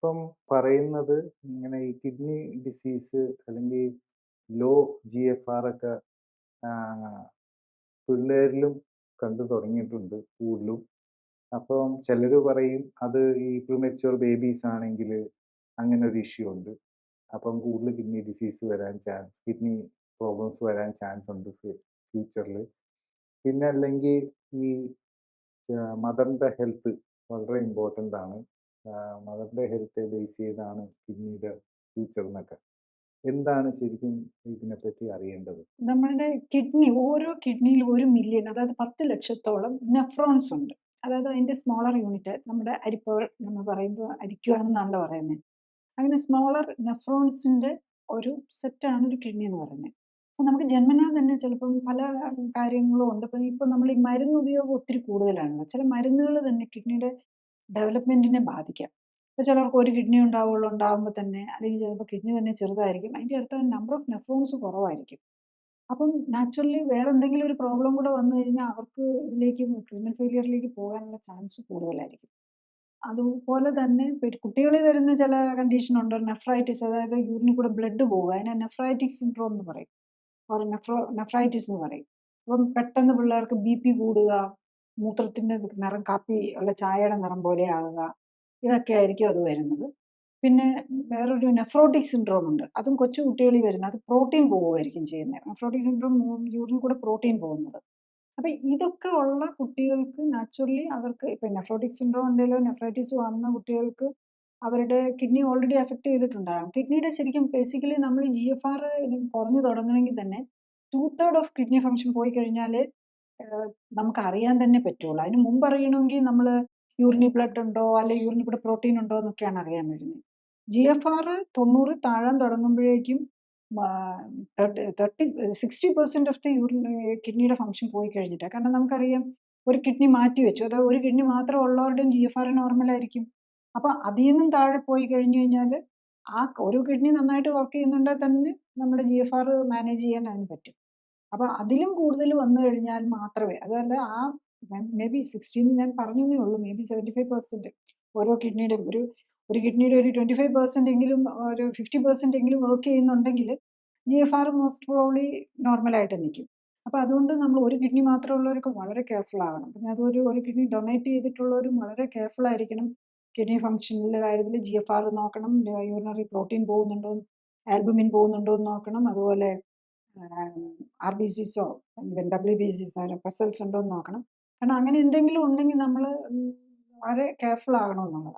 ഇപ്പം പറയുന്നത് ഇങ്ങനെ ഈ കിഡ്നി ഡിസീസ് അല്ലെങ്കിൽ ലോ GFR ഒക്കെ പിള്ളേരിലും കണ്ടു തുടങ്ങിയിട്ടുണ്ട് കൂടുതലും. അപ്പം ചിലർ പറയും അത് ഈ പ്രിമച്വർ ബേബീസ് ആണെങ്കിൽ അങ്ങനെ ഒരു ഇഷ്യൂ ഉണ്ട്. അപ്പം കൂടുതൽ കിഡ്നി ഡിസീസ് വരാൻ ചാൻസ്, കിഡ്നി പ്രോബ്ലംസ് വരാൻ ചാൻസ് ഉണ്ട് ഫ്യൂച്ചറിൽ. പിന്നെ അല്ലെങ്കിൽ ഈ മദറിൻ്റെ ഹെൽത്ത് വളരെ ഇമ്പോർട്ടൻ്റ് ആണ്. മദറിൻ്റെ ഹെൽത്ത് ബേസ് ചെയ്താണ് കിഡ്നിയുടെ ഫ്യൂച്ചർ എന്നൊക്കെ. എന്താണ് ശരിക്കും ഇതിനെപ്പറ്റി അറിയേണ്ടത്? നമ്മളുടെ കിഡ്നി, ഓരോ കിഡ്നിയിൽ 1 മില്യൺ, അതായത് 10 ലക്ഷത്തോളം നെഫ്രോൺസ് ഉണ്ട്. അതായത് അതിൻ്റെ സ്മോളർ യൂണിറ്റ് നമ്മുടെ അരിപ്പകൾ നമ്മൾ പറയുമ്പോൾ അരിക്കുകയാണെന്നാണല്ലോ പറയുന്നത്. അങ്ങനെ സ്മോളർ നെഫ്രോൺസിൻ്റെ ഒരു സെറ്റാണ് ഒരു കിഡ്നി എന്ന് പറയുന്നത്. അപ്പം നമുക്ക് ജന്മനാ തന്നെ ചിലപ്പം പല കാര്യങ്ങളും ഉണ്ട്. ഇപ്പം നമ്മൾ ഈ മരുന്ന് ഉപയോഗം ഒത്തിരി കൂടുതലാണല്ലോ. ചില മരുന്നുകൾ തന്നെ കിഡ്നിയുടെ ഡെവലപ്മെൻറ്റിനെ ബാധിക്കാം. ഇപ്പോൾ ചിലർക്ക് ഒരു കിഡ്നി ഉണ്ടാവുള്ളൂ, ഉണ്ടാകുമ്പോൾ തന്നെ, അല്ലെങ്കിൽ ചിലപ്പോൾ കിഡ്നി തന്നെ ചെറുതായിരിക്കും. അതിൻ്റെ അടുത്ത് നമ്പർ ഓഫ് നെഫ്രോൺസ് കുറവായിരിക്കും. അപ്പം നാച്ചുറലി വേറെ എന്തെങ്കിലും ഒരു പ്രോബ്ലം കൂടെ വന്നു കഴിഞ്ഞാൽ അവർക്ക് ഇതിലേക്ക് കിഡ്നി ഫെയിലിയറിലേക്ക് പോകാനുള്ള ചാൻസ് കൂടുതലായിരിക്കും. അതുപോലെ തന്നെ കുട്ടികളിൽ വരുന്ന ചില കണ്ടീഷനുണ്ട്, നെഫ്രൈറ്റിസ്, അതായത് യൂറിനിൽ കൂടെ ബ്ലഡ് പോവുക. അതിനെ നെഫ്രൈറ്റിക് സിൻഡ്രോം എന്ന് പറയും, ഓർ നെഫ്രൈറ്റിസ് എന്ന് പറയും. അപ്പം പെട്ടെന്ന് പിള്ളേർക്ക് BP കൂടുക, മൂത്രത്തിൻ്റെ നിറം കാപ്പി ഉള്ള ചായയുടെ നിറം പോലെ ആകുക, ഇതൊക്കെ ആയിരിക്കും അത് വരുന്നത്. പിന്നെ വേറൊരു നെഫ്രോട്ടിക് സിൻഡ്രോം ഉണ്ട്, അതും കൊച്ചു കുട്ടികളിൽ വരുന്നത്. അത് പ്രോട്ടീൻ പോവുമായിരിക്കും ചെയ്യുന്നത്. നെഫ്രോട്ടിക് സിൻഡ്രോം യൂറിനിൽ കൂടെ പ്രോട്ടീൻ പോകുന്നത്. അപ്പം ഇതൊക്കെ ഉള്ള കുട്ടികൾക്ക് നാച്ചുറലി അവർക്ക് ഇപ്പം നെഫ്രോട്ടിക് സിൻഡ്രോം ഉണ്ടെങ്കിലോ നെഫ്രൈറ്റിസ് വന്ന കുട്ടികൾക്ക് അവരുടെ കിഡ്നി ഓൾറെഡി അഫക്റ്റ് ചെയ്തിട്ടുണ്ടാകും. കിഡ്നിയുടെ ശരിക്കും ബേസിക്കലി നമ്മൾ GFR കുറഞ്ഞു തുടങ്ങണമെങ്കിൽ തന്നെ 2/3 ഓഫ് കിഡ്നി ഫംഗ്ഷൻ പോയി കഴിഞ്ഞാലേ നമുക്ക് അറിയാൻ തന്നെ പറ്റുള്ളൂ. അതിന് മുമ്പ് അറിയണമെങ്കിൽ നമ്മൾ യൂറിനിൽ ബ്ലഡ് ഉണ്ടോ അല്ലെങ്കിൽ യൂറിനിൽ കൂടെ പ്രോട്ടീൻ ഉണ്ടോ എന്നൊക്കെയാണ് അറിയാൻ വരുന്നത്. GFR 90 താഴാൻ തുടങ്ങുമ്പോഴേക്കും 60% ഓഫ് ദി കിഡ്നിയുടെ ഫംഗ്ഷൻ പോയി കഴിഞ്ഞിട്ടാണ്. കാരണം നമുക്കറിയാം, ഒരു കിഡ്നി മാറ്റി വെച്ചു, അതായത് ഒരു കിഡ്നി മാത്രം ഉള്ളവരുടെയും GFR നോർമലായിരിക്കും. അപ്പം അതിൽ നിന്നും താഴെ പോയി കഴിഞ്ഞു കഴിഞ്ഞാൽ ആ ഒരു കിഡ്നി നന്നായിട്ട് വർക്ക് ചെയ്യുന്നുണ്ടെങ്കിൽ തന്നെ നമ്മുടെ GFR മാനേജ് ചെയ്യാൻ അതിന് പറ്റും. അപ്പം അതിലും കൂടുതൽ വന്നു കഴിഞ്ഞാൽ മാത്രമേ, അതല്ല ആ മേ ബി 16 ഞാൻ പറഞ്ഞതേ ഉള്ളൂ, മേ ബി 75% ഓരോ കിഡ്നിയുടെയും ഒരു കിഡ്നിയുടെ ഒരു 25% എങ്കിലും, ഒരു 50% എങ്കിലും വർക്ക് ചെയ്യുന്നുണ്ടെങ്കിൽ GFR മോസ്റ്റ് പ്രോബ്ലി നോർമലായിട്ട് നിൽക്കും. അപ്പോൾ അതുകൊണ്ട് നമ്മൾ ഒരു കിഡ്നി മാത്രമുള്ളവരൊക്കെ വളരെ കെയർഫുൾ ആവണം. പിന്നെ അതൊരു ഒരു കിഡ്നി ഡൊണേറ്റ് ചെയ്തിട്ടുള്ളവരും വളരെ കെയർഫുൾ ആയിരിക്കണം. കിഡ്നി ഫംഗ്ഷനിലെ കാര്യത്തിൽ GFR നോക്കണം, യൂറിനറി പ്രോട്ടീൻ പോകുന്നുണ്ടോ, ആൽബുമിൻ പോകുന്നുണ്ടോ എന്ന് നോക്കണം. അതുപോലെ RBCസോ WBCസോ പെസൽസ് ഉണ്ടോ എന്ന് നോക്കണം. കാരണം അങ്ങനെ എന്തെങ്കിലും ഉണ്ടെങ്കിൽ നമ്മൾ വളരെ കെയർഫുൾ ആകണമെന്നുള്ളതാണ്.